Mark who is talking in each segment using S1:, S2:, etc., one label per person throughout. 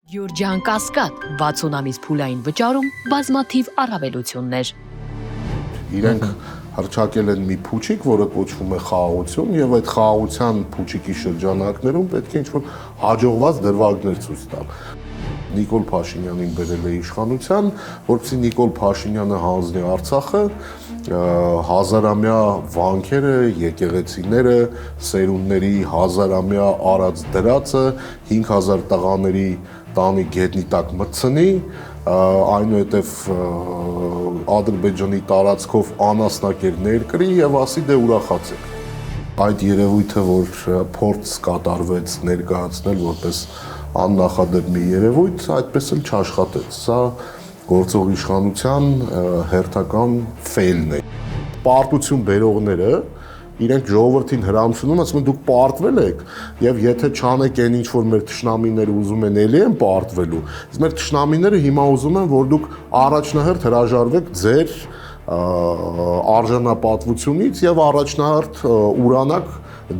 S1: Գյուրջան Կասկադ 60 ամիս փուլային վճարում բազմաթիվ առավելություններ։
S2: Իրենք հռչակել են մի փուչիկ, որը կոչվում է խաղաղություն, եւ այդ խաղաղության փուչիկի շրջանակներում պետք է ինչ-որ հաջողված դրվագներ ցույց տալ։ Նիկոլ Փաշինյանին բերել է իշխանության, որպեսզի Նիկոլ Փաշինյանը հանձնի Արցախը, հազարամյա վանքերը, եկեղեցիները, սերունդների հազարամյա արած դրածը, 5000 տղաների տանի գետնի տակ մտցնի, այնուհետև Ադրբեջանի տարածքով անասնակեր ներկրի եւ ասի դե ուրախացեք։ Այդ երևույթը, որ փորձ կատարվեց ներկայացնել որպես աննախադեպ մի երևույթ, այդպես էլ չաշխատեց։ Սա գործող իշխանության հերթական ֆեյլն է։ Պարտություն բերողները իրենք ժողովրդին հրամշնում, ասում են դուք պարտվել եք, եւ եթե չանեք այն ինչ որ մեր թշնամիները ուզում են, ելի են պարտվելու։ Իսկ մեր թշնամիները հիմա ուզում են, որ դուք առաջնահերթ հրաժարվեք ձեր արժանապատվությունից եւ առաջնահերթ ուրանակ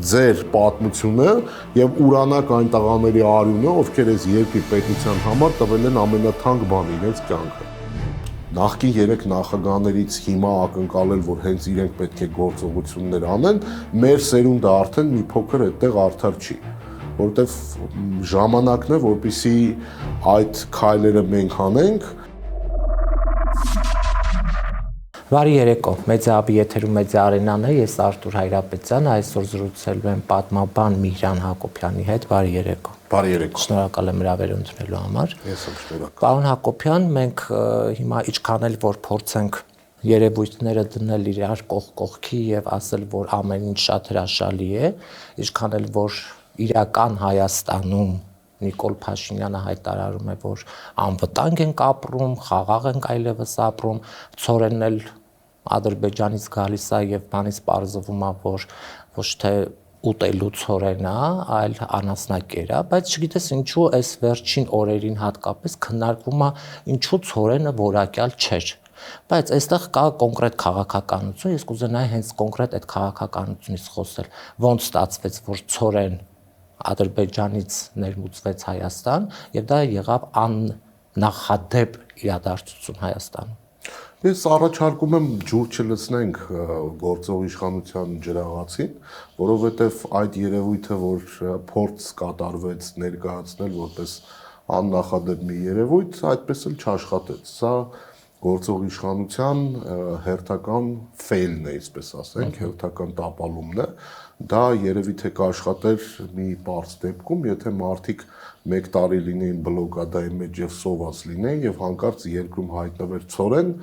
S2: ձեր պատմությունը եւ ուրանակ այն տղաների արյունը, ովքեր այս երկրի պետության համար տվել են ամենաթանկ բանը իրենց կյանքը։ Նախկին 3 նախագահներից հիմա ակնկալել, որ հենց իրենք պետք է գործողություններ անեն, մեր սերունդը արդեն մի փոքր այդտեղ արդար չի, որովհետեւ ժամանակն է, որպեսզի այդ քայլերը մենք անենք։
S3: Բարի երեկո, Մեդիահաբի եթերում Մեդիա Արենան է, ես Արտուր Հայրապետյան, այսօր զրուցելու եմ պատմաբան Միհրան Հակոբյանի հետ, բարի երեկո։
S2: Բարի երեկո։
S3: Շնորհակալ եմ հրավեր ընդունելու համար։
S2: Ես եմ շնորհակալ։
S3: Պարոն Հակոբյան, մենք հիմա ինչքան էլ որ փորձենք երևույթները դնել իրար կողք կողքի եւ ասել, որ ամեն ինչ շատ հրաշալի է, ինչքան էլ որ իրական Հայաստանում Նիկոլ Փաշինյանը հայտարարում է, որ անվտանգ ենք ապրում, խաղաղ ենք այլևս ապրում, ցորենն էլ Ադրբեջանից գալիս է եւ բանից պարզվում է, որ ոչ թե ուտելու ցորեն է, այլ անասնակեր է, բայց չգիտես ինչու այս վերջին օրերին հատկապես քննարկվում է ինչու ցորենը որակյալ չէր։ Բայց այստեղ կա կոնկրետ քաղաքականություն, ես կուզենայի հենց կոնկրետ այդ քաղաքականությունից խոսել։ Ոնց ստացվեց, որ ցորեն Ադրբեջանից ներմուծվեց Հայաստան եւ դա եղավ աննախադեպ իրադարձություն Հայաստանում։
S2: Ես առաջարկում եմ ջուր չլցնենք գործող իշխանության ջրաղացին, որովհետև այդ երևույթը, որ փորձ կատարվեց ներկայացնել որպես աննախադեպ մի երևույթ, այդպես էլ չաշխատեց։ Սա գործող իշխանության հերթական ֆեյլն է, այսպես ասենք, հերթական տապալումն է։ Դա երևի թե կաշխատեր մի պարզ դեպքում, եթե մարդիկ 1 տարի լինեին բլոկադայի մեջ եւ սոված լինեին եւ հանկարծ երկրում հայտնվեր ցորեն,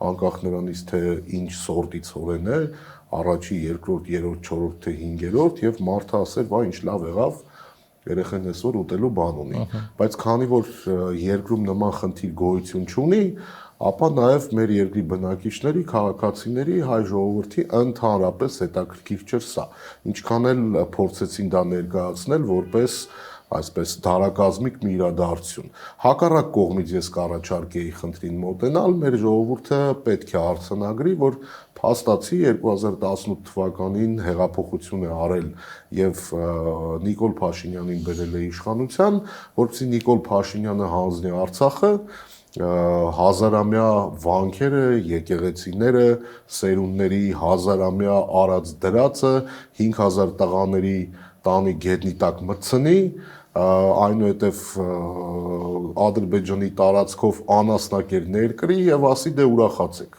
S2: անկախ նրանից թե ինչ սորտի ցորեն է, առաջի, երկրորդ, երրորդ, չորրորդ թե 5-րդ եւ մարդը ասեր, «Վայ, ինչ լավ եղավ, երեխեն այսօր ուտելու բան ունի»։ Բայց քանի որ երկրում նման խնդիր գոյություն չունի, ապա նաև մեր երկրի բնակիչների, քաղաքացիների, հայ ժողովրդի ընդհանրապես հետաքրքիր չէր սա։ Ինչքան էլ փորձեցին դա ներկայացնել որպես այսպես դարակազմիկ մի իրադարձություն։ Հակառակ կողմից ես կառաջարկեի խնդրին մոտենալ, մեր ժողովուրդը պետք է արձանագրի, որ փաստացի 2018 թվականին հեղափոխություն է արել եւ Նիկոլ Փաշինյանին բերել է իշխանության, որպեսզի Նիկոլ Փաշինյանը հանձնի Արցախը, հազարամյա վանքերը, եկեղեցիները, սերունդների հազարամյա արած դրածը, 5000 տղաների տանի գետնի տակ մտցնի, այնուհետև Ադրբեջանի տարածքով անասնակեր ներկրի եւ ասի դե ուրախացեք։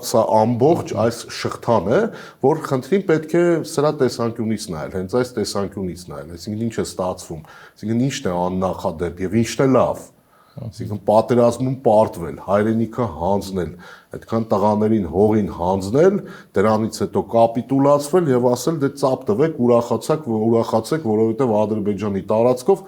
S2: Սա ամբողջ այս շղթան է, որ խնդրին պետք է սրա տեսանկյունից նայել, հենց այս տեսանկյունից նայել, այսինքն ինչ է ստացվում, այսինքն ինչն է աննախադեպ եւ ինչն է լավ։ Այսինքն պատերազմում պարտվել, հայրենիքը հանձնել, այդքան տղաներին հողին հանձնել, դրանից հետո կապիտուլացվել եւ ասել դե ծափ տվեք, ուրախացեք, որովհետեւ Ադրբեջանի տարածքով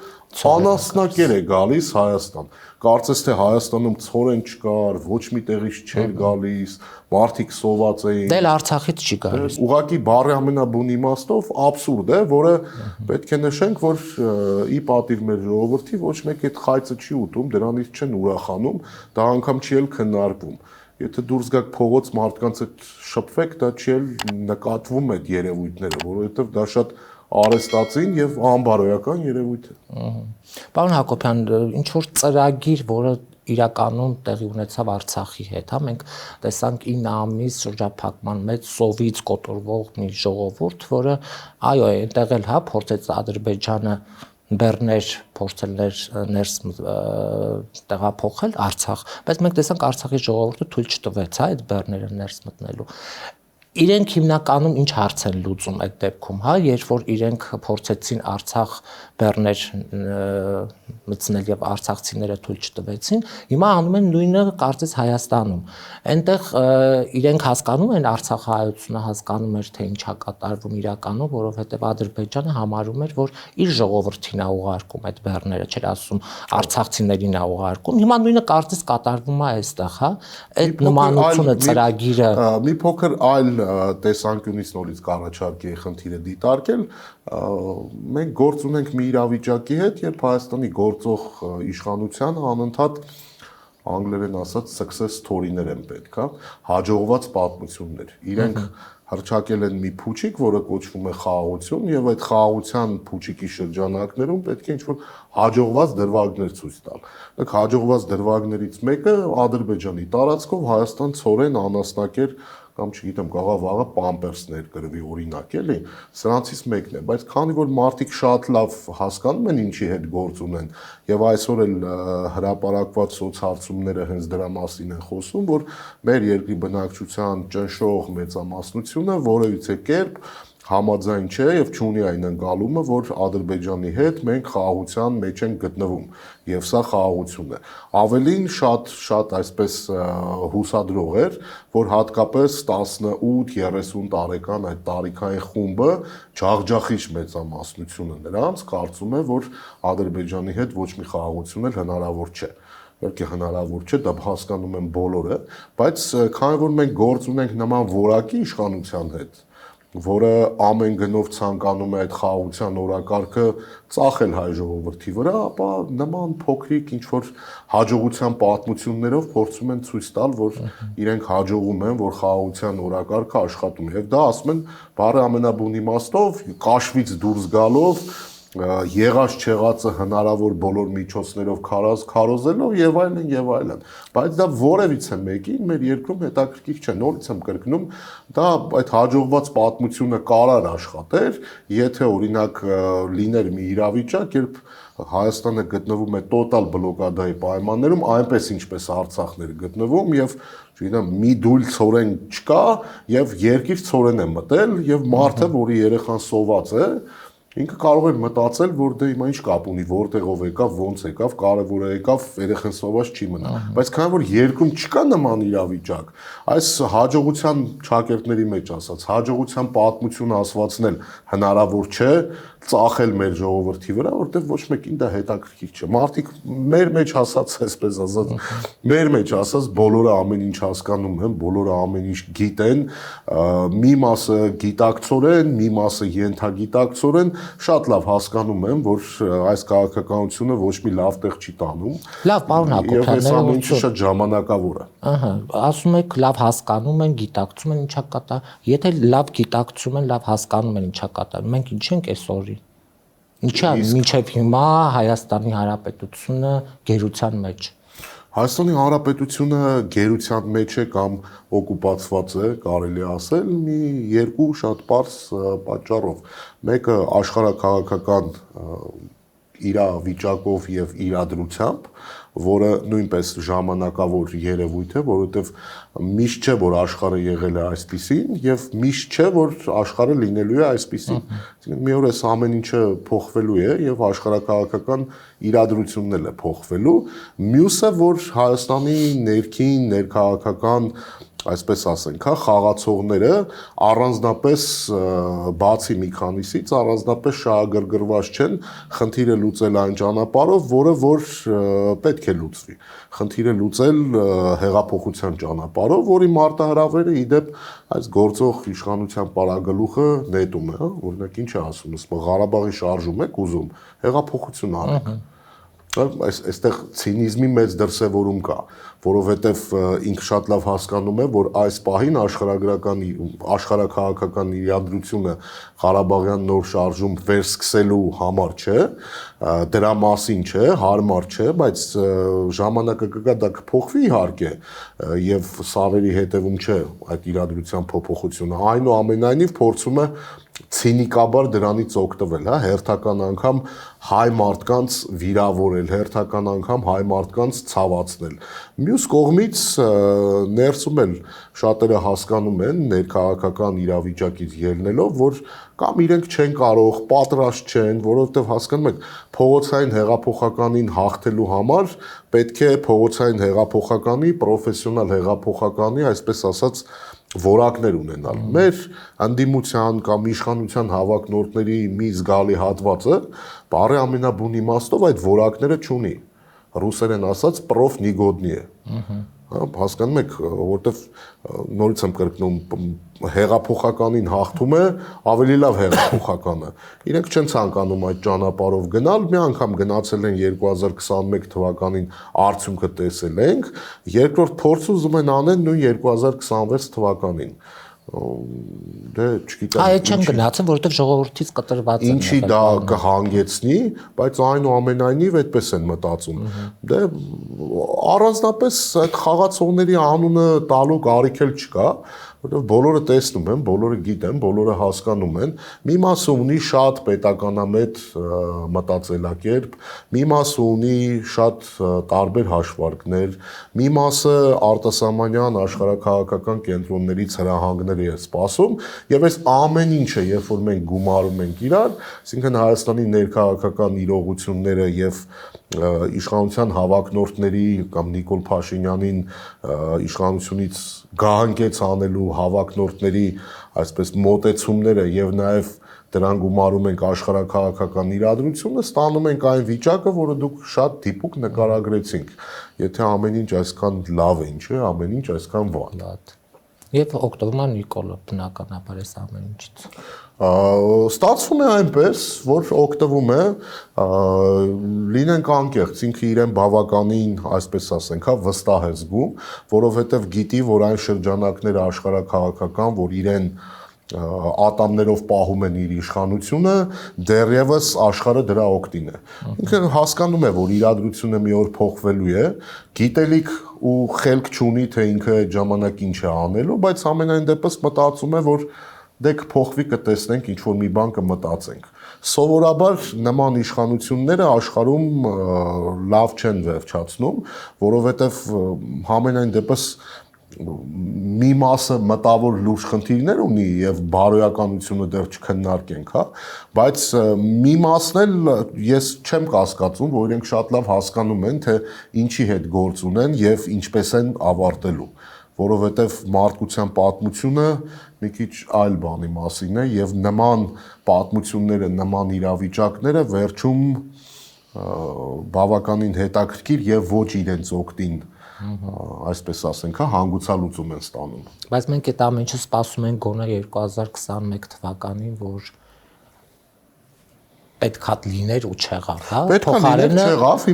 S2: անասնակեր է գալիս Հայաստան։ Կարծես թե Հայաստանում ցորեն չկար, ոչ մի տեղից չէր գալիս, մարդիկ սոված էին։
S3: Դե Արցախից չի գալիս։
S2: Ուղղակի բառի ամենաբուն իմաստով աբսուրդ է, որը պետք է նշենք, որ ի պատիվ մեր ժողովրդի ոչ մեկ այդ խայծը չի ուտում, դրանից չեն ուրախանում, դա անգամ չի էլ քննարկվում։ Եթե դուրս գաք փողոց մարդկանց հետ շփվեք, դա չի էլ նկատվում այդ երևույթները, որովհետև դա շատ արեստացին եւ անբարոյական երևույթ է։
S3: Պարոն Հակոբյան, ինչ որ ծրագիր, որը իրականում տեղի ունեցավ Արցախի հետ, հա, մենք տեսանք 9 ամիս շրջափակման մեջ սովից կոտորվող մի ժողովուրդ, որը այո, այնտեղ էլ հա փորձեց Ադրբեջանը բեռներ փորձել ներս տեղափոխել Արցախ, բայց մենք տեսանք Արցախի ժողովուրդը թույլ չտվեց, հա, այդ բեռները ներս մտնելու։ Իրենք հիմնականում ինչ հարց են լուծում այդ դեպքում, հա, երբ որ իրենք փորձեցին Արցախ բեռներ մտցնել եւ արցախցիները թույլ չտվեցին, հիմա անում են նույնը կարծես Հայաստանում։ Այնտեղ իրենք հասկանում են Արցախահայությունը հասկանում էր թե ինչա կատարվում իրականում, որովհետեւ Ադրբեջանը համարում էր, որ իր ժողովրդին է ուղարկում այդ բեռները, չէր ասում արցախցիներին է ուղարկում։ Հիմա նույնը կարծես կատարվում է այստեղ, հա։ Այդ նմանությունը ծրագիրը
S2: մի փոքր այլ տեսանկյունից նորից կառաջարկի խնդիրը դիտարկել, մենք գործ ունենք մի իրավիճակի հետ, երբ Հայաստանի գործող իշխանությանը անընդհատ անգլերեն ասած success story-ներ են պետք, հա, հաջողված պատմություններ։ Իրենք հռչակել են մի փուչիկ, որը կոչվում է խաղաղություն, եւ այդ խաղաղության փուչիկի շրջանակներում պետք է ինչ-որ հաջողված դրվագներ ցույց տալ։ Դուք հաջողված դրվագներից մեկը Ադրբեջանի տարածքով Հայաստան ցորեն անասնակեր կամ չգիտեմ, կաղա վաղը պամպերսներ գրվի օրինակ էլի, սրանցից մեկն է, բայց քանի որ մարդիկ շատ լավ հասկանում են ինչի հետ գործ ունեն եւ այսօր էլ հրապարակված սոցհարցումները հենց դրա մասին են խոսում, որ մեր երկրի բնակչության ճնշող մեծամասնությունը որևիցե կերպ համաձայն չէ եւ չունի այն ընկալումը, որ Ադրբեջանի հետ մենք խաղաղության մեջ ենք գտնվում եւ սա խաղաղություն է։ Ավելին շատ այսպես հուսադրող էր, որ հատկապես 18-30 տարեկան այդ տարիքային խումբը ջախջախիչ մեծամասնությունը նրանց կարծում է, որ Ադրբեջանի հետ ոչ մի խաղաղություն էլ հնարավոր չէ։ Իհարկե հնարավոր չէ, դա հասկանում են բոլորը, բայց քանի որ մենք գործ ունենք նման որակի իշխանության հետ, որը ամեն գնով ցանկանում է այդ խաղաղության օրակարգը ծախել հայ ժողովրդի վրա, ապա նման փոքրիկ ինչ-որ հաջողության պատմություններով փորձում են ցույց տալ, որ իրենք հաջողում են, որ խաղաղության օրակարգը աշխատում է։ Եվ դա ասում են բառը ամենաբուն իմաստով, կաշվից դուրս գալով, եղած չեղածը հնարավոր բոլոր միջոցներով քարոզելով եւ այլն, բայց դա որևիցե մեկին մեր երկրում հետաքրքիր չէ, նորից եմ կրկնում, դա այդ հաջողված պատմությունը կարար աշխատեր, եթե օրինակ լիներ մի իրավիճակ, երբ Հայաստանը գտնվում է տոտալ բլոկադայի պայմաններում, այնպես ինչպես Արցախն էր գտնվում եւ չգիտեմ, մի դույլ ցորեն չկա եւ երկիր ցորեն է մտել եւ մարդը, որի երեխան սոված է, ինքը կարող էր մտածել, որ դե հիմա ինչ կապ ունի, որտեղով եկավ, ոնց եկավ, կարևորը եկավ, երեխան սոված չի մնա։ Բայց քանի որ երկրում չկա նման իրավիճակ, այս հաջողության ճակերտների մեջ ասած, հաջողության պատմությունը ասվածնել հնարավոր չէ, ծախել մեր ժողովրդի վրա, որտեղ ոչ մեկին դա հետաքրքիր չէ։ Մարդիկ մեր մեջ ասած, այսպես ասած, մեր մեջ ասած բոլորը ամեն ինչ հասկանում են, բոլորը ամեն ինչ գիտեն, մի մասը գիտակցորեն, մի մասը ենթագիտակցորեն, շատ լավ հասկանում եմ, որ այս քաղաքականությունը ոչ մի լավ տեղ չի տանում։
S3: Լավ, պարոն Հակոբյան,
S2: եւ այս ամենը շատ ժամանակավոր է։
S3: Ահա, ասում եք լավ հասկանում են, գիտակցում են ինչա կատարվում։ Եթե լավ գիտակցում են, լավ հասկանում են ինչա կատարվում, մենք ինչ ենք այսօրի։ Ինչա մինչև հիմա Հայաստանի Հանրապետությունը գերության մեջ։
S2: Հայաստանի Հանրապետությունը գերության մեջ է կամ օկուպացված է, կարելի ասել, մի երկու շատ պարզ պատճառով։ Մեկը աշխարհաքաղաքական իրավիճակով եւ իրադրությամբ, որը նույնպես ժամանակավոր երևույթ է, որովհետեւ միշտ չէ, որ աշխարհը եղել է այսպիսին եւ միշտ չէ, որ աշխարհը լինելու է այսպիսին։ Այսինքն մի օր էս ամեն ինչը փոխվելու է եւ աշխարհաքաղաքական իրադրությունն էլ է փոխվելու։ Մյուսը, որ Հայաստանի ներքին ներքաղաքական այսպես ասենք, հա, խաղացողները առանձնապես բացի մի քանիսից առանձնապես շահագրգռված չեն խնդիրը լուծել այն ճանապարհով, որը որ պետք է լուծվի։ Խնդիրը լուծել հեղափոխության ճանապարհով, որի մարտահրավերը իդեպ այս գործող իշխանության պարագլուխը նետում է, հա, օրինակ ինչ է ասում, Ղարաբաղի շարժում եք ուզում, հեղափոխություն արեք։ այստեղ ցինիզմի մեծ դրսևորում կա, որովհետև ինքը շատ լավ հասկանում է, որ այս պահին աշխարհաքաղաքական իրադրությունը Ղարաբաղյան նոր շարժում վերսկսելու համար չէ, դրա մասին չէ, հարմար չէ, բայց ժամանակը կգա դա կփոխվի իհարկե, եւ սարերի հետևում չէ այդ իրադրության փոփոխությունը, այնուամենայնիվ փորձում է ցինիկաբար դրանից օգտվել, հա, հերթական անգամ հայ մարդկանց վիրավորել, հերթական անգամ հայ մարդկանց ցավացնել։ Մյուս կողմից ներսում էլ շատերը հասկանում են ներքաղաքական իրավիճակից ելնելով, որ կամ իրենք չեն կարող, պատրաստ չեն, որովհետև հասկանում եք, փողոցային հեղափոխականին հաղթելու համար պետք է փողոցային հեղափոխականի, պրոֆեսիոնալ հեղափոխականի, այսպես ասած, որակներ ունենալ։ Մեր անդիմության կամ իշխանության հավակնորդների մի զգալի հատվածը բարի ամենաբուն իմաստով այդ որակները չունի։ Ռուսերեն ասած պրոֆնիգոդնի է։ Հասկանում եք, որովհետև նորից եմ կրկնում, հեղափոխականին հաղթում է ավելի լավ հեղափոխականը։ Իրենք չեն ցանկանում այդ ճանապարհով գնալ, մի անգամ գնացել են 2021 թվականին արդյունքը տեսել ենք, երկրորդ փորձ ուզում են անել նույն 2026 թվականին։ Դե չգիտեմ։
S3: Այո, չեն գնացել, որովհետև ժողովրդից կտրված են։
S2: Ինչի դա կհանգեցնի, բայց այնուամենայնիվ այդպես են մտածում։ Դե առանձնապես այդ խաղացողների անունը տալու կարիք էլ չկա, որովհետև բոլորը տեսնում են, բոլորը գիտեն, բոլորը հասկանում են։ Մի մասը ունի շատ պետականամետ մտածելակերպ, մի մասը ունի շատ տարբեր հաշվարկներ, մի մասը արտասահմանյան աշխարհաքաղաքական կենտրոններից հրահանգներ է սպասում, եւ այս ամեն ինչը, երբ որ մենք գումարում ենք իրար, այսինքն Հայաստանի ներքաղաքական իրողությունները եւ իշխանության հավակնորդների կամ Նիկոլ Փաշինյանին իշխանությունից գահանկեց անելու հավակնորդների այսպես մոտեցումները եւ նաեւ դրան գումարում ենք աշխարհաքաղաքական իրադրությունը, ստանում ենք այն վիճակը, որը դուք շատ դիպուկ նկարագրեցինք։ Եթե ամեն ինչ այսքան լավ է, չէ, ամեն ինչ այսքան վատ։
S3: Եվ օգտվում է Նիկոլը բնականաբար այս ամեն ինչից։
S2: Ստացվում է այնպես, որ օգտվում է, լինենք անկեղծ, ինքը իրեն բավականին, այսպես ասենք, հա, վստահ է զգում, որովհետև գիտի, որ այն շրջանակները աշխարհաքաղաքական, որ իրեն ատամներով պահում են իր իշխանությունը, դեռևս աշխարհը դրա օգտին է։ Ինքը հասկանում է, որ իրադրությունը մի օր փոխվելու է, գիտելիք ու խելք չունի, թե ինքը այդ ժամանակ ինչ է անելու, բայց ամենայն դեպս մտածում է, որ դե կփոխվի, կտեսնենք, ինչ որ մի բան կմտածենք։ Սովորաբար նման իշխանությունները աշխարհում լավ չեն վերջացնում, որովհետև ամենայն դեպս մի մասը մտավոր լուրջ խնդիրներ ունի եւ բարոյականությունը դեռ չքննարկենք, հա, բայց մի մասն էլ ես չեմ կասկածում, որ իրենք շատ լավ հասկանում են, թե ինչի հետ գործ ունեն եւ ինչպես են ավարտելու, որովհետեւ մարդկության պատմությունը մի քիչ այլ բանի մասին է եւ նման պատմությունները, նման իրավիճակները վերջում բավականին հետաքրքիր եւ ոչ իրենց օգտին այսպես ասենք, հա, հանգուցալուծում են ստանում։
S3: Բայց մենք այդ ամեն ինչը սպասում ենք գոնե 2021 թվականին, որ պետքա լիներ ու չեղավ, հա։
S2: Փոխարենը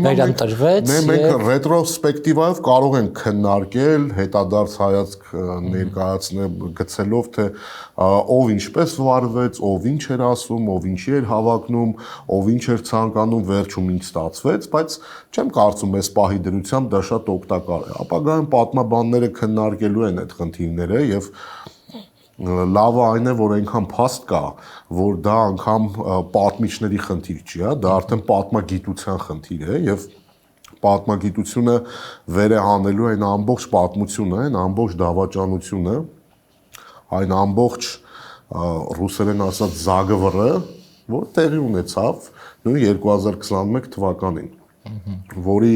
S3: վերընտրվեց։
S2: Մենք ռետրոսպեկտիվայով կարող ենք քննարկել, հետադարձ հայացք ներկայացնել գցելով, թե ով ինչպես վարվեց, ով ինչ էր ասում, ով ինչի էր հավակնում, ով ինչ էր ցանկանում, վերջում ինչ ստացվեց, բայց չեմ կարծում այս պահի դրությամբ դա շատ օգտակար է։ Ապագայում պատմաբանները քննարկելու են այդ խնդիրները եւ լավը այն է, որ այնքան փաստ կա, որ դա անգամ պատմիչների խնդիր չի, հա, դա արդեն պատմագիտության խնդիր է եւ պատմագիտությունը վեր է հանելու այն ամբողջ պատմությունը, այն ամբողջ դավաճանությունը, այն ամբողջ ռուսերեն ասած զագվռը, որ տեղի ունեցավ նույն 2021 թվականին, որի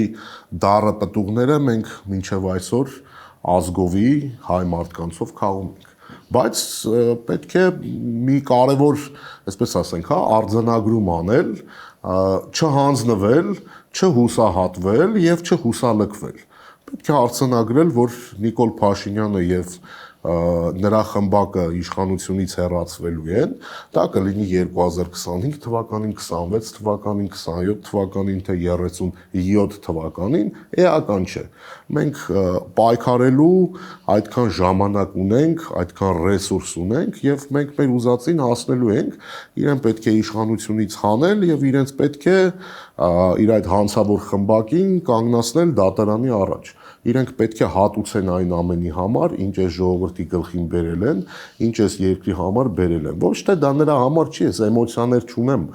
S2: դառը պտուղները մենք մինչև այսօր ազգովի հայ մարդկանցով քաղում ենք։ Բայց պետք է մի կարևոր, այսպես ասենք, հա, արձանագրում անել, չհանձնվել, չհուսահատվել եւ չհուսալքվել։ Պետք է արձանագրել, որ Նիկոլ Փաշինյանը եւ նրա խմբակը իշխանությունից հեռացվելու են, դա կլինի 2025 թվականին, 26 թվականին, 27 թվականին, թե 37 թվականին, էական չէ։ Մենք պայքարելու այդքան ժամանակ ունենք, այդքան ռեսուրս ունենք եւ մենք մեր ուզածին հասնելու ենք, իրեն պետք է իշխանությունից հանել եւ իրենց պետք է իր այդ հանցավոր խմբակին կանգնացնել դատարանի առաջ։ Իրենք պետք է հատուցեն այն ամենի համար, ինչ այս ժողովրդի գլխին բերել են, ինչ այս երկրի համար բերել են։ Ոչ թե դա նրա համար չի, ես էմոցիաներ չունեմ,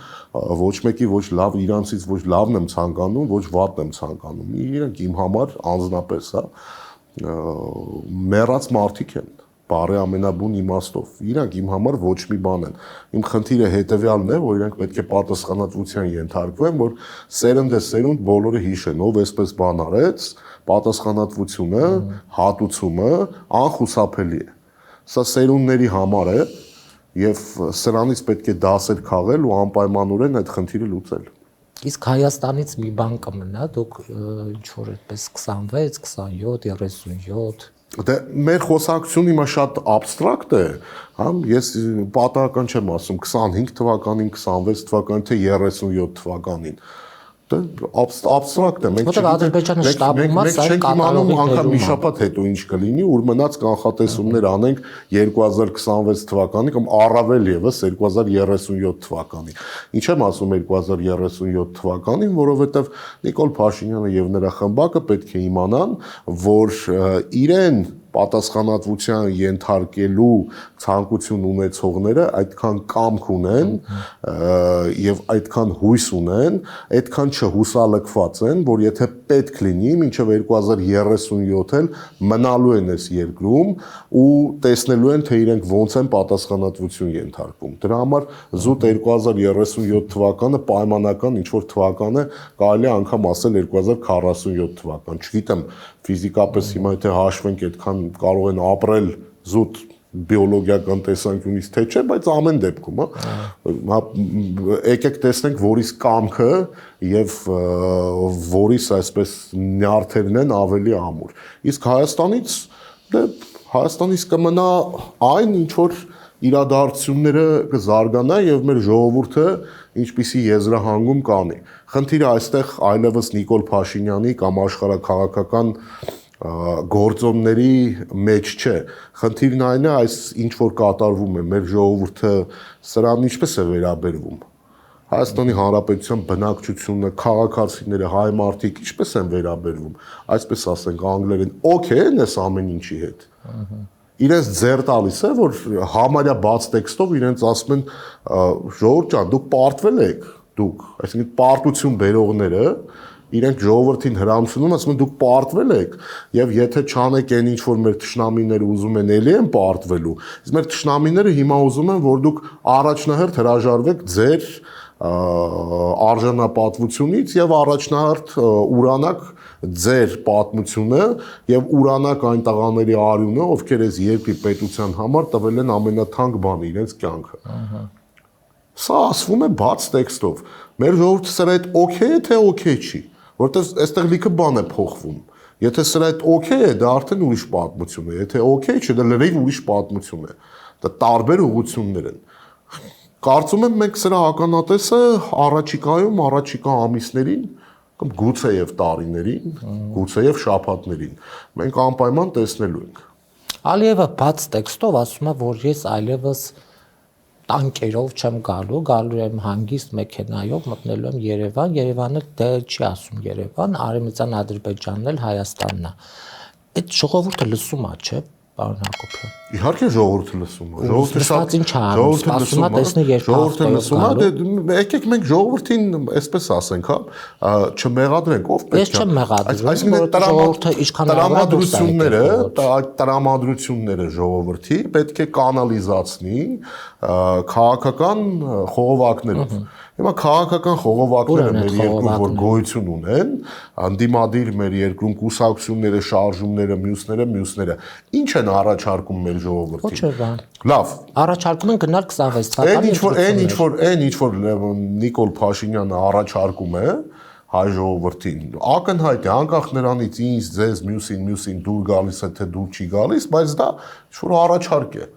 S2: ոչ մեկի ոչ լավ իրանցից ոչ լավն եմ ցանկանում, ոչ վատն եմ ցանկանում։ Իրենք իմ համար անձնապես, մեռած մարդիկ են, բարի ամենաբուն իմաստով։ Իրանք իմ համար ոչ մի բան են։ Իմ խնդիրը հետևյալն է, որ իրանք պետք է պատասխանատվության ենթարկվեն, որ սերնդեսերունդ բոլորը հիշեն, ով այսպես բան արեց, պատասխանատվությունը, հատուցումը անխուսափելի է։ Սա սերունդների համար է եւ սրանից պետք է դասեր քաղել ու անպայմանորեն այդ խնդիրը լուծել։
S3: Իսկ Հայաստանից մի բան կմնա, դուք ինչ որ այդպես 26, 27, 37
S2: Դե մեր խոսակցությունը հիմա շատ абստրակտ է, հա, ես պատահական չեմ ասում 25 թվականին, 26 թվականին, թե 37 թվականին։ Դա абստրակտ է, մենք չենք իմանում անգամ մի շաբաթ հետո ինչ կլինի, ուր մնաց կանխատեսումներ անենք 2026 թվականի կամ առավել եւս 2037 թվականի։ Ինչ եմ ասում 2037 թվականին, որովհետեւ Նիկոլ Փաշինյանը եւ նրա խմբակը պետք է իմանան, որ իրեն պատասխանատվության ենթարկելու ցանկություն ունեցողները այդքան կամք ունեն եւ այդքան հույս ունեն, այդքան չհուսալքված են, որ եթե պետք լինի մինչեւ 2037 էլ մնալու են այս երկրում ու տեսնելու են թե իրենք ոնց են պատասխանատվություն ենթարկվում։ Դրա համար զուտ 2037 թվականը պայմանական ինչ որ թվական է, կարելի է անգամ ասել 2047 թվական։ Չգիտեմ ֆիզիկապես հիմա եթե հաշվենք այդքան կարող են ապրել զուտ բիոլոգիական տեսանկյունից թե չէ, բայց ամեն դեպքում, եկեք տեսնենք, որից կամքը եւ որից այսպես նյարդերն են ավելի ամուր։ Իսկ Հայաստանից կմնա այն, ինչ որ իրադարձությունները կզարգանա եւ մեր ժողովուրդը ինչպիսի եզրահանգում կանի։ Խնդիրը այստեղ այլևս Նիկոլ Փաշինյանի կամ աշխարհաքաղաքական գործոնների մեջ չէ։ Խնդիրն այն է, այս ինչ որ կատարվում է, մեր ժողովուրդը սրան ինչպես է վերաբերվում։ Հայաստանի Հանրապետության բնակչությունը, քաղաքացիները, հայ մարդիկ ինչպես են վերաբերվում, այսպես ասենք անգլերեն, okay են այս ամեն ինչի հետ։ Իրենց ձեռ տալիս է, որ համարյա բաց տեքստով իրենց ասում են ժողովուրդ ջան, դուք պարտվել եք, դուք, այսինքն պարտություն բերողները իրենք ժողովրդին հրամցնում ասում են դուք պարտվել եք եւ եթե չանեք այն ինչ որ մեր թշնամիները ուզում են էլի են պարտվելու իսկ մեր թշնամիները հիմա ուզում են որ դուք առաջնահերթ հրաժարվեք ձեր արժանապատվությունից եւ առաջնահերթ ուրանակ ձեր պատմությունը եւ ուրանակ այն տղաների արյունը ովքեր այս երկրի պետության համար տվել են ամենաթանկ բանը իրենց կյանքը Սա ասվում է բաց տեքստով մեր ժողովուրդը սրա հետ օքեյ է թե օքեյ չի որտեղ այստեղ լիքը բան է փոխվում եթե սրա հետ օքեյ է դա արդեն ուրիշ պատմություն է եթե օքեյ չէ դա լրիվ ուրիշ պատմություն է դա տարբեր ուղղություններ են Կարծում եմ մենք սրա ականատեսը առաջիկա ամիսներին կամ գուցեև տարիներին, գուցեև շաբաթներին մենք անպայման տեսնելու ենք։
S3: Ալիևը բաց տեքստով ասում է, որ ես այլևս տանկերով չեմ գալու եմ հանգիստ մեքենայով մտնելու եմ Երևան, Երևանը դե չի ասում Երևան, Արևմտյան Ադրբեջանն էլ Հայաստանն է։ Այդ ժողովուրդը լսում է, չէ՞։ Պարոն Հակոբյան։
S2: Իհարկե ժողովուրդը լսում է։
S3: Ժողովուրդը
S2: լսում է, եկեք մենք ժողովրդին այսպես ասենք, հա, չմեղադրենք, ով պետք է։
S3: Ես չեմ մեղադրում, որ ժողովուրդը ինչքան
S2: տրամադրությունները ժողովրդի պետք է կանալիզացնի քաղաքական խողովակներով։ Հիմա քաղաքական խողովակները մեր երկրում որ գոյություն ունեն, անդիմադիր մեր երկրում կուսակցությունները, շարժումները, մյուսները, ինչ են առաջարկում մեր ժողովրդին։
S3: Ոչ է բան։
S2: Լավ։
S3: Առաջարկում են գնալ 26 թվականի։
S2: Այն ինչ որ Նիկոլ Փաշինյանը առաջարկում է, հայ ժողովրդին։ Ակնհայտ է, անկախ նրանից ինձ, ձեզ, մյուսին դուր գալիս է, թե դուր չի գալիս, բայց դա ինչ-որ առաջարկ է։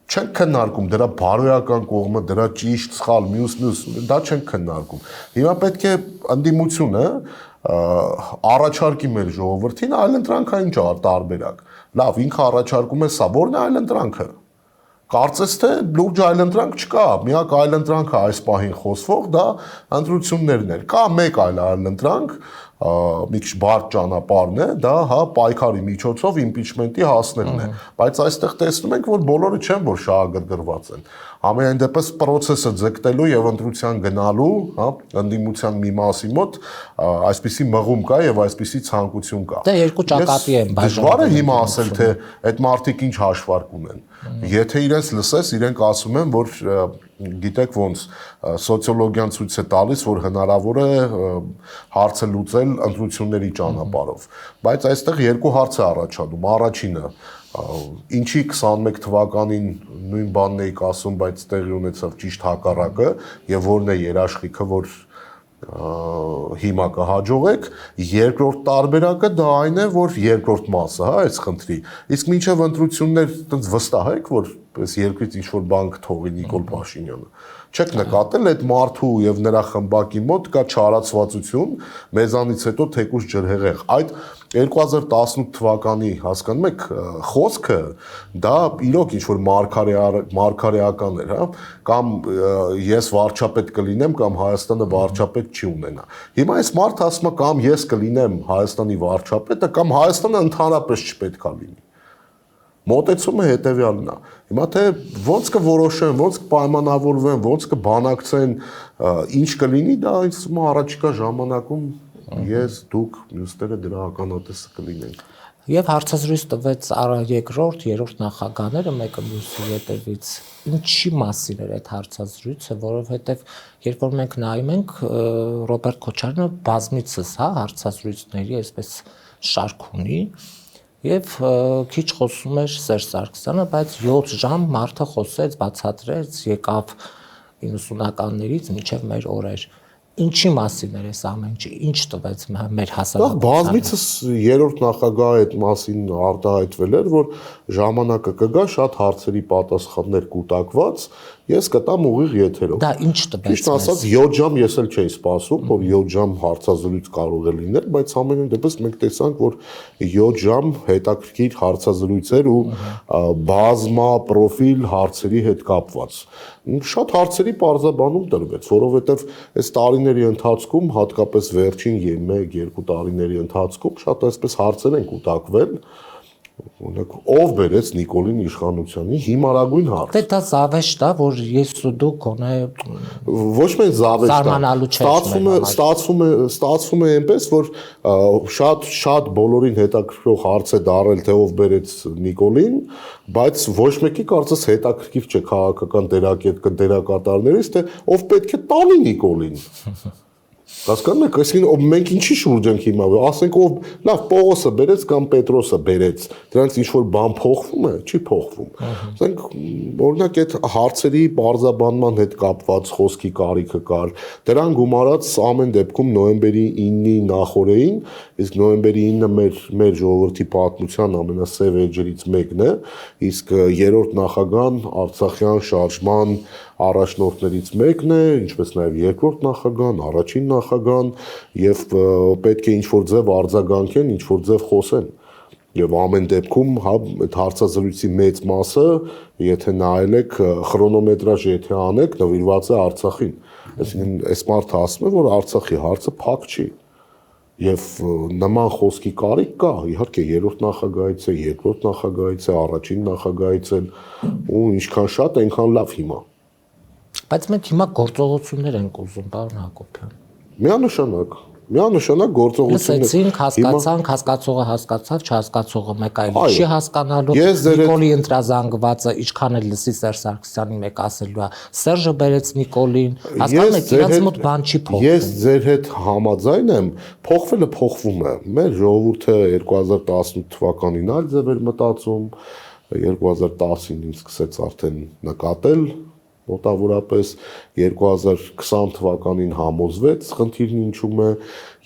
S2: Չենք քննարկում դրա բարոյական կողմը, դրա ճիշտ, սխալ, մյուս, դա չենք քննարկում։ Հիմա պետք է ընդդիմությունը առաջարկի մեր ժողովրդին այլընտրանքային տարբերակ։ Լավ, ինքը առաջարկում է սա, որն է այլընտրանքը։ Կարծես թե լուրջ այլընտրանք չկա, միակ այլընտրանքը այս պահին խոսվող դա ընտրություններն էր։ Կա մեկ այլ այլընտրանք, մի քիչ բարդ ճանապարհն է, դա պայքարի միջոցով իմպիչմենտի հասնելն է, բայց այստեղ տեսնում ենք, որ բոլորը չեն, որ շահագրգռված են։ Ամենայն դեպս process-ը ձգտելու եւ ընտրության գնալու, ընդդիմության մի մասի մոտ այսպիսի մղում կա եւ այսպիսի ցանկություն կա։
S3: Դա երկու ճակատի են բաժանում։
S2: Դժվար է հիմա ասել, թե այդ մարդիկ ինչ հաշվարկ ունեն։ Եթե իրենց լսես, իրենք ասում են, որ գիտեք ոնց սոցիոլոգիան ցույց է տալիս, որ հնարավոր է հարցը լուծել ընտրությունների ճանապարհով։ Բայց այստեղ երկու հարց է առաջանում։ Առաջինը ինչի 21 թվականին նույն բանն էիք ասում, բայց տեղի ունեցավ ճիշտ հակառակը, եւ որն է երաշխիքը, որ հիմա կհաջողեք, երկրորդ տարբերակը դա այն է, որ երկրորդ մասը, այս խնդրի։ Իսկ մինչև ընտրություններ այտենց վստահ եք, որ այս երկրից ինչ-որ բան կթողի Նիկոլ Փաշինյանը։ Չեք նկատել այդ մարդու եւ նրա խմբակի մոտ կա չարացվածություն, մեզանից հետո թեկուզ ջրհեղեղ։ Այդ 2018 թվականի, հասկանում եք, խոսքը դա իրոք ինչ-որ մարգարեական էր, կամ ես վարչապետ կլինեմ, կամ Հայաստանը վարչապետ չի ունենա։ Հիմա այս մարդը ասում է կամ ես կլինեմ Հայաստանի վարչապետը, կամ Հայաստանը ընդհանրապես չպետք է լինի։ Մոտեցումը հետևյալն է։ Հիմա թե ոնց կորոշեն, ոնց կպայմանավորվեն, ոնց կբանակցեն, ինչ կլինի, դա ինձ թվում է առաջիկա ժամանակում ես, դուք, մյուսները դրա ականատեսը կլինենք։
S3: Եվ հարցազրույց տվեց երկրորդ, երրորդ նախագահները մեկը մյուսի հետևից։ Ինչի մասին էր այդ հարցազրույցը, որովհետև երբ որ մենք նայում ենք Ռոբերտ Քոչարյանը բազմիցս, հարցազրույցների այսպես շարք ունի, եւ քիչ խոսում էր Սերժ Սարգսյանը, բայց 7 ժամ մարդը խոսեց, բացատրեց, եկավ 90-ականներից մինչև մեր օրեր։ Ինչի մասին էր այս ամեն ինչը, ինչ տվեց մեր հասարակությանը։
S2: Բազմիցս երրորդ նախագահը այդ մասին արտահայտվել էր, որ ժամանակը կգա շատ հարցերի պատասխաններ կուտակված, ես կտամ ուղիղ եթերով։
S3: Դա ինչ տվեց։
S2: Ճիշտ ասած 7 ժամ ես էլ չէի սպասում, որ 7 ժամ հարցազրույց կարող է լինել, բայց ամենայն դեպս մենք տեսանք, որ 7 ժամ հետաքրքիր հարցազրույցեր ու բազմա պրոֆիլ հարցերի հետ կապված։ Շատ հարցերի պարզաբանում տրվեց, որովհետև այս տարիների ընթացքում, հատկապես վերջին 1-2 տարիների ընթացքում շատ այսպես հարցեր են կուտակվել, օրինակ ով բերեց Նիկոլին իշխանությանին հիմարագույն հարց։
S3: Դե դա զավեշտ է, որ ես ու դու գոնե
S2: ոչ միայն զավեշտ է, ստացվում է այնպես, որ շատ բոլորին հետաքրքրող հարց է դարել, թե ով բերեց Նիկոլին, բայց ոչ մեկի կարծես հետաքրքիր չէ քաղաքական դերակատարներից, թե ով պետք է տանի Նիկոլին։ Հասկանում եք, այսինքն մենք ինչի շուրջ ենք հիմա, ասենք ով լավ Պողոսը բերեց կամ Պետրոսը բերեց, դրանց ինչ որ բան փոխվում է, չի փոխվում։ Ասենք օրինակ այդ հարցերի բարձաբանման հետ կապված խոսքի կարիքը կար, դրան գումարած ամեն դեպքում նոյեմբերի 9-ի նախօրեին, իսկ նոյեմբերի 9-ը մեր ժողովրդի պատմության ամենասև էջերից մեկն է, իսկ երրորդ նախագահան Արցախյան շարժման առաջնորդներից մեկն է, ինչպես նաև երկրորդ նախագահան, առաջին նախագահան եւ պետք է ինչ-որ ձև արձագանքեն, ինչ-որ ձև խոսեն։ Եվ ամեն դեպքում, այդ հարցազրույցի մեծ մասը, եթե նայել եք քրոնոմետրաժ եթե անեք, նվիրված է Արցախին։ Այսինքն այս մարդը ասում է, որ Արցախի հարցը փակ չի։ Եվ նման խոսքի կարիք կա, իհարկե երրորդ նախագահից է, երկրորդ նախագահից է, առաջին նախագահից է, ու ինչքան շատ, այնքան լավ հիմա։
S3: Բայց մենք հիմա գործողություններ ենք ուզում, պարոն Հակոբյան։
S2: Միանշանակ գործողություններ։
S3: Լսեցինք, հասկացանք, հասկացողը հասկացավ, չհասկացողը մեկ այլ չի հասկանալու։ Նիկոլի ընտրազանգվածը ինչքան էլ լսի Սերժ Սարգսյանի մեկ ասելու է, Սերժը բերեց Նիկոլին, հասկանում եք, իրաց մոտ բան չի փոխվում։
S2: Ես ձեր հետ համաձայն եմ, փոխվելը փոխվում է։ Մեր ժողովուրդը 2018 թվականին այլ ձև էր մտածում, 2010-ին ինձ սկսեց արդեն նկատել մոտավորապես 2020 թվականին համոզվեց խնդիրն ինչու՞մ է,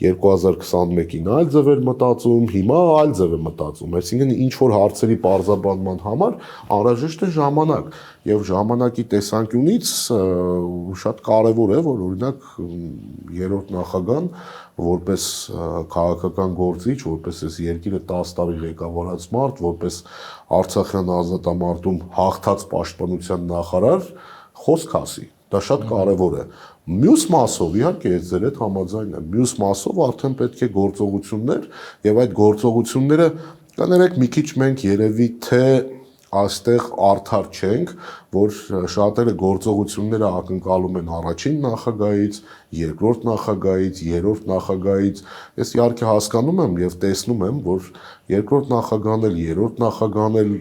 S2: 2021-ին այլ ձև էր մտածում, հիմա այլ ձև է մտածում, այսինքն ինչ որ հարցերի պարզաբանման համար անհրաժեշտ է ժամանակ եւ ժամանակի տեսանկյունից շատ կարեւոր է, որ օրինակ երրորդ նախագահան որպես քաղաքական գործիչ, որպես այս երկիրը 10 տարի ղեկավարած մարդ, որպես Արցախյան ազատամարտում հաղթած պաշտպանության նախարար խոսք ասի, դա շատ կարևոր է։ Մյուս մասով իհարկե ես ձեր հետ համաձայն եմ, մյուս մասով արդեն պետք է գործողություններ եւ այդ գործողությունները կներեք մի քիչ մենք երևի թե այստեղ արդար չենք, որ շատերը գործողությունները ակնկալում են առաջին նախագահից, երկրորդ նախագահից, երրորդ նախագահից։ Ես իհարկե հասկանում եմ եւ տեսնում եմ, որ երկրորդ նախագահն էլ, երրորդ նախագահն էլ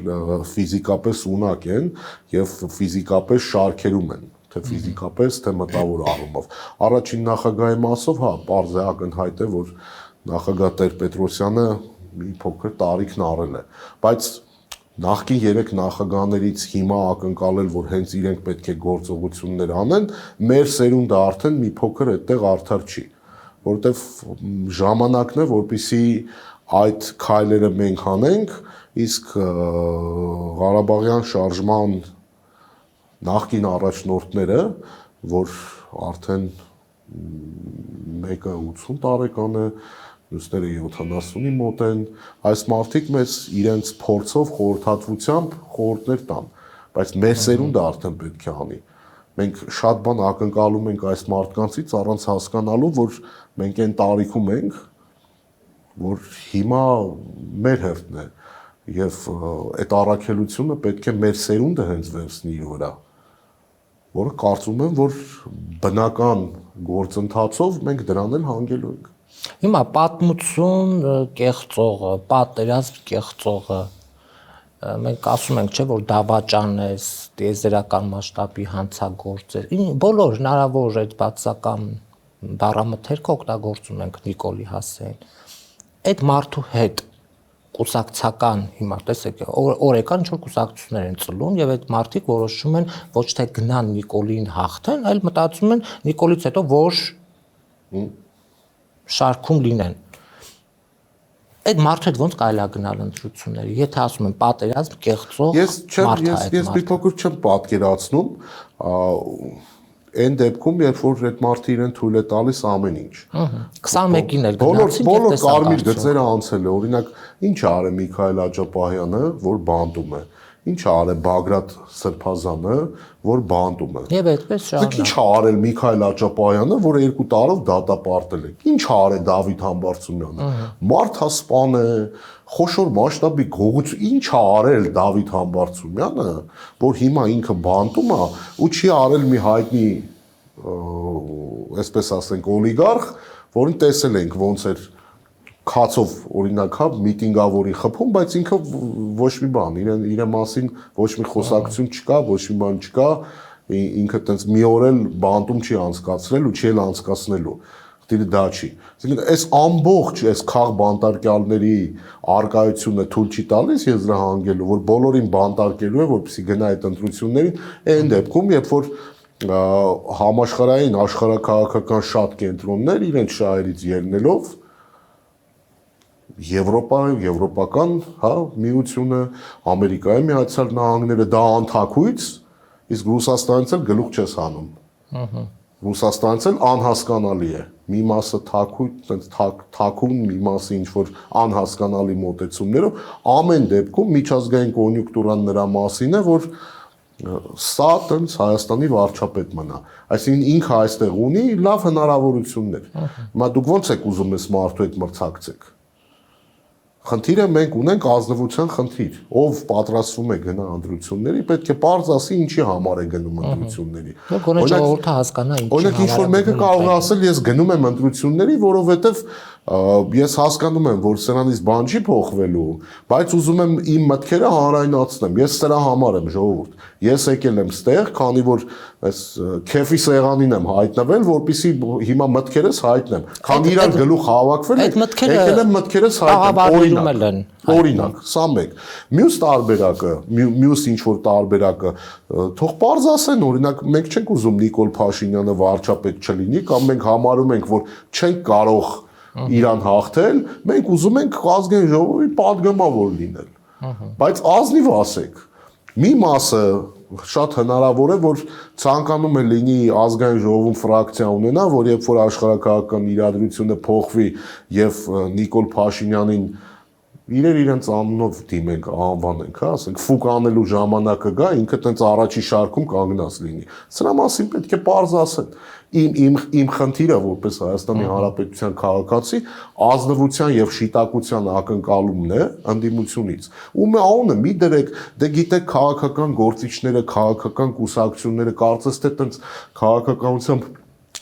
S2: ֆիզիկապես ունակ են եւ ֆիզիկապես շարքերում են, թե ֆիզիկապես, թե մտավոր առումով։ Առաջին նախագահի մասով, հա, պարզ է ակնհայտ է, որ նախագահ Տեր-Պետրոսյանը մի փոքր տարիքն առել է, բայց նախկին 3 նախագահներից հիմա ակնկալել, որ հենց իրենք պետք է գործողություններ անեն, մեր սերունդը արդեն մի փոքր այդտեղ արդար չի, որովհետև ժամանակն է, որպեսզի այդ քայլերը մենք անենք, իսկ Ղարաբաղյան շարժման նախկին առաջնորդները, որ արդեն մեկը 80 տարեկան է, մյուսները 70-ի մոտ են, այս մարդիկ մեզ իրենց փորձով, խորհրդատվությամբ խորհուրդներ տան, բայց մեր սերունդը արդեն պետք է անի։ Մենք շատ բան ակնկալում ենք այս մարդկանցից առանց հասկանալու, որ մենք այն տարիքում ենք, որ հիմա մեր հերթն է եւ այդ առաքելությունը պետք է մեր սերունդը հենց վերցնի իր վրա, որը կարծում եմ, որ բնական գործընթացով մենք դրան էլ հանգելու ենք։
S3: Հիմա պատմություն կեղծողը, պատերազմ կեղծողը մենք ասում ենք, չէ, որ դավաճան է, տիեզերական մասշտաբի հանցագործ է։ Բոլոր հնարավոր այդ բացական բառամթերքը օգտագործում ենք Նիկոլի հասցեին։ Այդ մարդու հետ կուսակցական հիմա տեսեք օրեկան ինչ որ կուսակցություններ են ծլում եւ այդ մարդիկ որոշում են ոչ թե գնան Նիկոլին հաղթեն, այլ մտածում են Նիկոլից հետո որ շարքում լինեն։ Այդ մարդու հետ ոնց կարելի է գնալ ընտրությունների, եթե ասում են պատերազմ կեղծող մարդ է այդ
S2: ես մի փոքր չեմ պատկերացնում, այն դեպքում, երբ որ այդ մարդը իրեն թույլ է տալիս ամեն ինչ։
S3: 21-ին էլ գնացին եւ
S2: բոլոր կարմիր գծերը անցել է, օրինակ, ինչ է արել Միքայել Աջապահյանը, որ բանտում է։ Ինչ է արել Բագրատ Սրբազանը, որ բանտում է։
S3: Եվ այդպես շարունակ։
S2: Ինչ է արել Միքայել Աջապահյանը, որ 2 տարով դատապարտել է։ Ինչ է արել Դավիթ Համբարձումյանը։ Մարդասպան է, խոշոր մասշտաբի գողություն, ինչ է արել Դավիթ Համբարձումյանը, որ հիմա ինքը բանտում է ու չի արել մի հայտնի, այսպես ասենք, օլիգարխ, որին տեսել ենք ոնց էր քացով օրինակ հա միտինգավորի խփում, բայց ինքը ոչ մի բան, իրեն մասին ոչ մի խոսակցություն չկա, ոչ մի բան չկա, ինքը տենց մի օր էլ բանտում չի անցկացրել ու չի էլ անցկացնելու։ Դիտի դա չի։ Այսինքն այս ամբողջ այս քաղ բանտարկյալների արկայությունը թույլ չի տալիս եզրահանգելու, որ բոլորին բանտարկելու է, որպեսզի գնա այդ ընտրություններին, այն դեպքում, երբ որ համաշխարհային աշխարհակաղակական շատ կենտրոններ իրենց շահերից ելնելով եվրոպական, հա, միությունը, Ամերիկայի Միացյալ Նահանգները դա անթակույց, իսկ Ռուսաստանից էլ գլուխ չես հանում։ Ռուսաստանից էլ անհասկանալի է։ Մի մասը թակուն, մի մասը ինչ որ անհասկանալի մոտեցումներով, ամեն դեպքում միջազգային կոնյունկտուրան նրա մասին է, որ սա տենց Հայաստանի վարչապետ մնա։ Այսինքն ինքը այստեղ ունի լավ հնարավորություններ։ Հիմա դուք ո՞նց եք ուզում այս մարդու հետ մրցակցեք։ Խնդիրը մենք ունենք ազնվության խնդիր, ով պատրաստվում է գնա ընտրությունների, պետք է պարզ ասի ինչի համար է գնում ընտրությունների։
S3: Գոնե ժողովուրդը հասկանա ինչի համար։
S2: Օրինակ ինչ որ մեկը կարող է ասել, ես գնում եմ ընտրությունների, որովհետև Ես հասկանում եմ, որ սրանից բան չի փոխվելու, բայց ուզում եմ իմ մտքերը հանրայնացնեմ։ Ես սրա համար եմ ժողովուրդ։ Ես եկել եմ ստեղ, քանի որ այս քեֆի սեղանին եմ հայտնվել, որպեսզի հիմա մտքերս հայտնեմ։ Քանի իրար գլուխ հավաքվել եք, եկել եմ մտքերս հայտնեմ։ Օրինակ, սա մեկ։ Մյուս տարբերակը, մյուս ինչ որ տարբերակը, թող պարզ ասեն, օրինակ, մենք չենք ուզում Նիկոլ Փաշինյանը վարչապետ չլինի, կամ մենք համարում ենք, որ չենք կարող իրան հաղթել, մենք ուզում ենք ազգային ժողովի падգամավոր լինել։ Բայց ազնիվ ասեք։ Մի մասը շատ հնարավոր է, որ ցանկանում է լինի ազգային ժողովում ֆրակցիա ունենա, որ երբ որ աշխարհակահաղական իրադրությունը փոխվի եւ Նիկոլ Փաշինյանին իրենց անունով դիմենք, անվանենք, հա, ասենք ֆուկ անելու ժամանակը գա, ինքը տենց առաջի շարքում կանգնած լինի։ Սրա մասին պետք է պարզ ասեն։ Իմ խնդիրը որպես Հայաստանի Հանրապետության քաղաքացի ազնվության եւ շիտակության ակնկալումն է ընդդիմությունից։ Ում է անունը մի դրեք, դե գիտեք քաղաքական գործիչները, քաղաքական կուսակցությունները կարծես թե տենց քաղաքականությամբ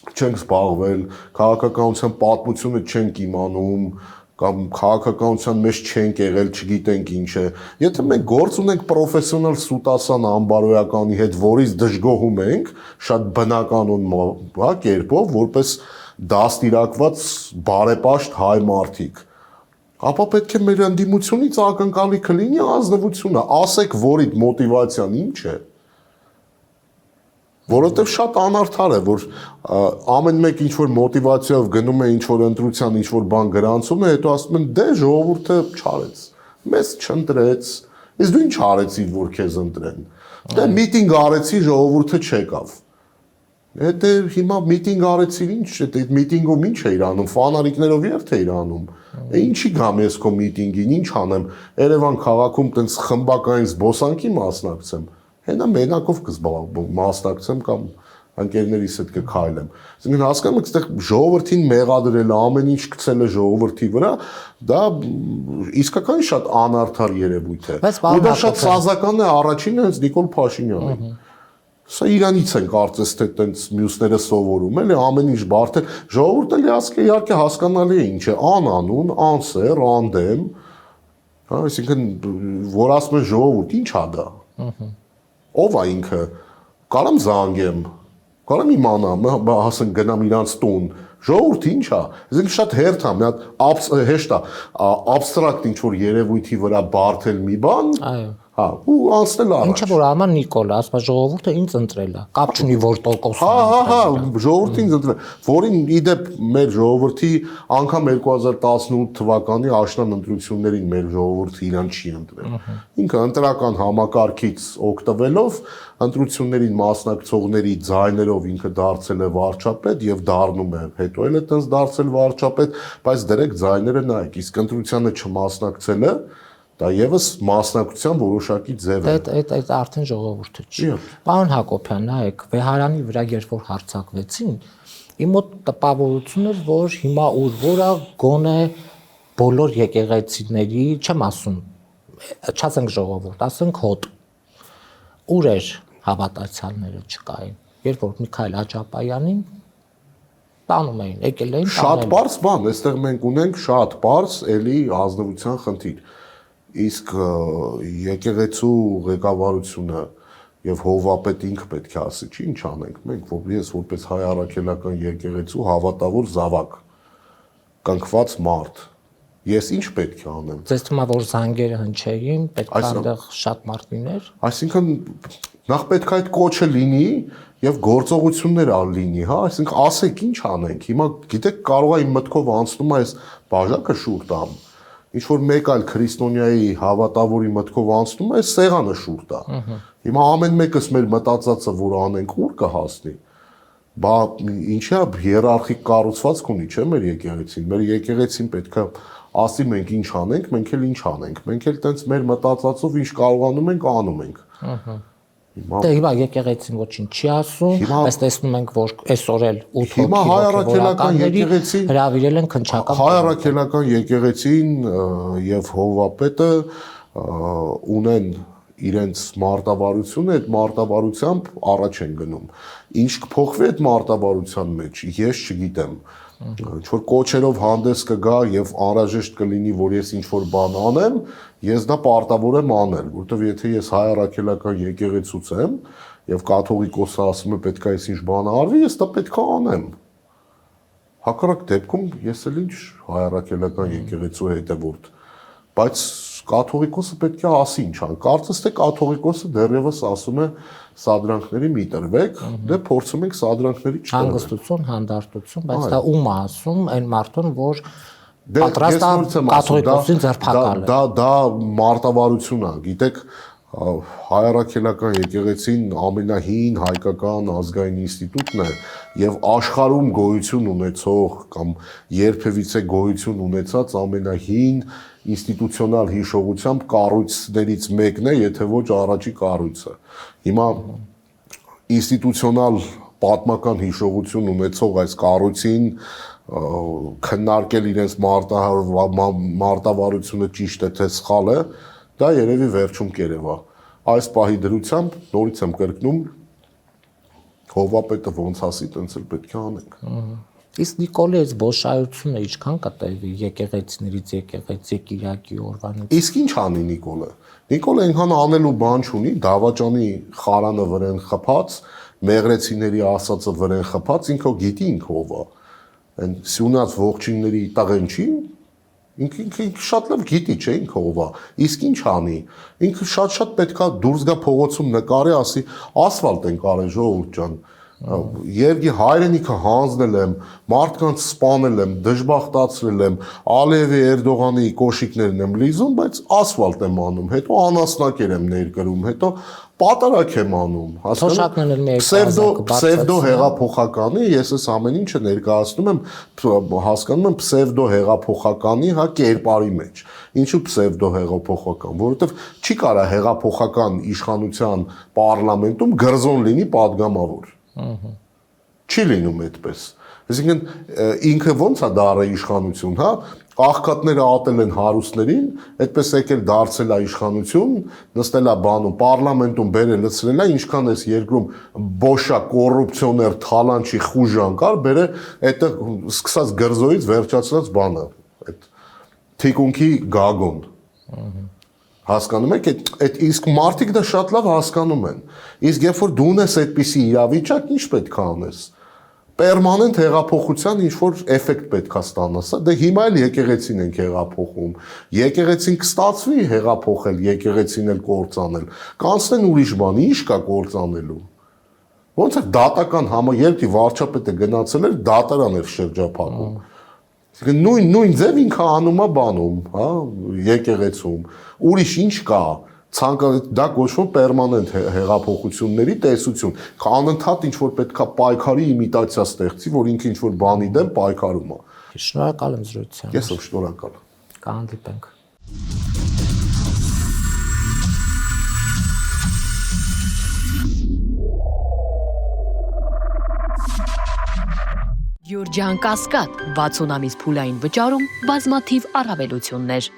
S2: չենք զբաղվել, քաղաքականության պատմությունը չենք իմանում, կամ քաղաքականության մեջ չենք եղել, չգիտենք ինչ է։ Եթե մենք գործ ունենք պրոֆեսիոնալ սուտասան անբարոյականի հետ, որից դժգոհում ենք, շատ բնականon, հա, կերպով, որպես դաստիարակված բարեպաշտ հայ մարդիկ, ապա պետք է մեր ընդդիմությունից ակնկալիքը լինի ազնվությունը, ասեք, որիդ մոտիվացիան ինչ է։ Որովհետև շատ անարդար է, որ ամեն մեկ ինչ որ մոտիվացիայով գնում է ինչ որ ընտրության, ինչ որ բան գրանցում է, հետո ասում են դե ժողովուրդը չարեց, մեզ չընտրեց, իսկ դու ինչ արեցիր, որ քեզ ընտրեն։ Դե միտինգ արեցի, ժողովուրդը չեկավ։ Հետո հիմա միտինգ արեցիր, ինչ է, այդ միտինգում ինչ է իրանում, ֆանարիկներով երթ է իրանում։ Ինչի գամ ես քո միտինգին, ինչ անեմ, Երևան քաղաքում տենց խմբակային զբոսանքի մասնակցեմ։ Հենա մենակով կմասնակցեմ կամ ընկերներիս հետ կքայլեմ։ Այսինքն հասկանում եք, այստեղ ժողովրդին մեղադրելը, ամեն ինչ գցելը ժողովրդի վրա, դա իսկական շատ անարդար երևույթ է։ Ու դա շատ սազական է առաջինը հենց Նիկոլ Փաշինյանին։ Սա իրանից են կարծես թե տենց մյուսները սովորում, էլի ամեն ինչ բարդ է։ Ժողովուրդը իհարկե հասկանալի է ինչ է, անանուն, անսեր, անդեմ, հա, այսինքն որ ասում են ժողովուրդ, ի՞նչ է դա։ Ով է ինքը, կարամ զանգեմ, կարամ իմանամ, հասեն գնամ իրանց տուն, ժողովուրդ ինչ է, այսինքն շատ հերթ է, մի հատ հեշտ է, աբստրակտ ինչ որ երևույթի վրա բարդել մի բան, հա, ու անցնել առաջ։
S3: Ինչը որ անում Նիկոլ, ասում է ժողովուրդը ինձ ընտրել է, կապ չունի որ տոկոս։
S2: Հա, ժողովուրդը ինձ ընտրել, որին իդեպ մեր ժողովրդի անգամ 2018 թվականի աշնան ընտրություններին մեր ժողովուրդը իրան չի ընտրել։ Ինքը ընտրական համակարգից օգտվելով ընտրություններին մասնակցողների ձայներով ինքը դարձել է վարչապետ եւ դառնում է, հետո էլ է տենց դարձել վարչապետ, բայց դրեք ձայները նայեք, իսկ ընտրությանը չմասնակցելը դա եւս մասնակցության որոշակի ձև է։
S3: Այդ արդեն ժողովուրդը չի։ Պարոն Հակոբյան, նայեք, Վեհարանի վրա երբ որ հարձակվեցին, իմ մոտ տպավորություն էր, որ հիմա որը գոնե բոլոր եկեղեցիների, չեմ ասում, չասենք ժողովուրդ, ասենք հոտ, ուր էր հավատացյալները չկային, երբ որ Միքայել Աջապայանին տանում էին, եկել էին։
S2: Շատ բարձ բան, այստեղ մենք ունենք շատ բարձ էլի ազնվության խնդիր։ Իսկ եկեղեցու ղեկավարությունը եւ հովվապետ ինքը պետք է ասի, չի ինչ անենք մենք, ես որպես հայ առաքելական եկեղեցու հավատավոր զավակ, կնքված մարդ, ես ինչ պետք է անեմ։
S3: Ձեզ թվում է որ զանգերը հնչեին, պետք է այնտեղ շատ մարդ լիներ։
S2: Այսինքն նախ պետք է այդ կոչը լինի եւ գործողություններ լինի, հա, այսինքն ասեք ինչ անենք։ Հիմա գիտեք կարող է իմ մտքով անցնում է այս բաժակը շուռ տամ։ Ինչ որ մեկ այլ քրիստոնյայի հավատավորի մտքով անցնում է, սեղանը շուռ տա։ Հիմա ամեն մեկս մեր մտածածը որ անենք ուր կհասնի։ Բա ինչա հիերարխիկ կառուցվածք ունի, չէ՞ մեր եկեղեցին։ Մեր եկեղեցին պետքա ասի մենք ինչ անենք, մենք էլ ինչ անենք։ Մենք էլ տենց մեր մտածածով ինչ կարողանում ենք անում ենք։
S3: Դե հիմա եկեղեցին ոչինչ չի ասում, բայց տեսնում ենք որ այսօր էլ 8 հոգի
S2: հիմա հայ առաքելական եկեղեցին
S3: հրավիրել են քնչական։
S2: Հայ առաքելական եկեղեցին եւ հովվապետը ունեն իրենց մարտավարությունը, այդ մարտավարությամբ առաջ են գնում։ Ինչ կփոխվի այդ մարտավարության մեջ, ես չգիտեմ։ Ինչ-որ կոչերով հանդես կգա եւ անհրաժեշտ կլինի, որ ես ինչ-որ բան անեմ, ես դա պարտավոր եմ անել, որովհետեւ եթե ես հայ առաքելական եկեղեցուց եմ եւ կաթողիկոսը ասում է պետք է այսինչ բան արվի, ես դա պետք է անեմ։ Հակառակ դեպքում ես էլ ինչ հայ առաքելական եկեղեցու հետևորդ, բայց կաթողիկոսը պետք է ասի ինչ ան։ Կարծես թե կաթողիկոսը դեռևս ասում է սադրանքների մի տրվեք, դե փորձում ենք սադրանքների չտրվել։
S3: Հանգստություն, հանդարտություն, բայց դա ում ասում, այն մարդուն, որ
S2: Դե
S3: պատրաստ է կաթողիկոսին ձերբակալել։
S2: Դա մարտավարություն է, գիտեք, հայ առաքելական եկեղեցին ամենահին հայկական ազգային ինստիտուտն է եւ աշխարհում գոյություն ունեցող կամ երբևիցե գոյություն ունեցած ամենահին ինստիտուցիոնալ հիշողությամբ կառույցներից մեկն է, եթե ոչ առաջի կառույցը։ Հիմա ինստիտուցիոնալ պատմական հիշողություն ունեցող այս կառույցին քննարկել իրենց մարտավարությունը ճիշտ է թե սխալ է, դա երևի վերջում կերևա։ Այս պահի դրությամբ նորից եմ կրկնում, Հովվապետը ոնց ասի, տենց էլ պետք է անենք։
S3: Իսկ Նիկոլի այս բոշայությունը ինչքան կտևի եկեղեցիներից եկեղեցի Կիրակի օրվանից։
S2: Իսկ ինչ անի Նիկոլը։ Նիկոլը այնքան անելու բան չունի, դավաճանի խարանը վրան խփած, մեղրեցիների ասածը վրան խփած, ինքը գիտի ինքը ով է։ Այն սյունած ողջինների տաղեն չի, ինքը շատ լավ գիտի, չէ, ինքը ով է։ Իսկ ինչ անի։ Ինքը շատ պետքա դուրս գա փողոցում նկարի, ասի, ասֆալտ են կարել ժողովուրդ ջան։ Երգի հայրենիքը հանձնել եմ, մարդկանց սպանել եմ, դժբախտացրել եմ, Ալիևի Էրդողանի կոշիկներն եմ լիզում, բայց ասֆալտ եմ անում, հետո անասնակեր եմ ներկրում, հետո պատարակ եմ անում, պսևդո հեղափոխականի, ես այս ամեն ինչը ներկայացնում եմ, հասկանում եմ պսևդո հեղափոխականի հա կերպարի մեջ։ Ինչու պսևդո հեղափոխական, որովհետև չի կարա հեղափոխական իշխանության պարլամենտում գրզոն լինի падգամավոր։ Չի լինում այդպես։ Այսինքն ինքը ոնց է դարը իշխանություն, հա, աղքատները ատել են հարուստներին, այդպես եկել դարձել է իշխանություն, նստել է բանում, պարլամենտում բերել լցրել է, ինչքան էս երկրում բոշա կոռուպցիոներ, թալանչի խուժան կար, բերե այդտեղ սկսած գրզոյից վերջացած բանը, այդ թիկունքի գագոն։ Հասկանում եք, այդ իսկ մարդիկ դա շատ լավ հասկանում են։ Իսկ երբ որ դու ունես այդպիսի իրավիճակ, ինչ պետք է անես։ Պերմանենտ հեղափոխության ինչ-որ էֆեկտ պետք է ստանաս, դե հիմա էլ եկեղեցին ենք հեղափոխում, եկեղեցին կստացվի հեղափոխել, եկեղեցին էլ կործանել, կանցնեն ուրիշ բան, ինչ կա կործանելու։ Ոնց է դատական երբ վարչապետը գնացել էր, դատարան էր շրջափակում։ Նույն ձև ինքը անում է բանում, հա, եկեղեցում, ուրիշ ինչ կա, դա կոչվում պերմանենտ հեղափոխությունների տեսություն, անընդհատ ինչ-որ պետք է պայքարի իմիտացիա ստեղծի, որ ինքը ինչ-որ բանի դեմ պայքարում է։
S3: Շնորհակալ եմ զրույցին։
S2: Ես եմ շնորհակալ։
S3: Կհանդիպենք։
S1: Յուրջան Կասկադ 60 ամիս փուլային վճարում բազմաթիվ առավելություններ։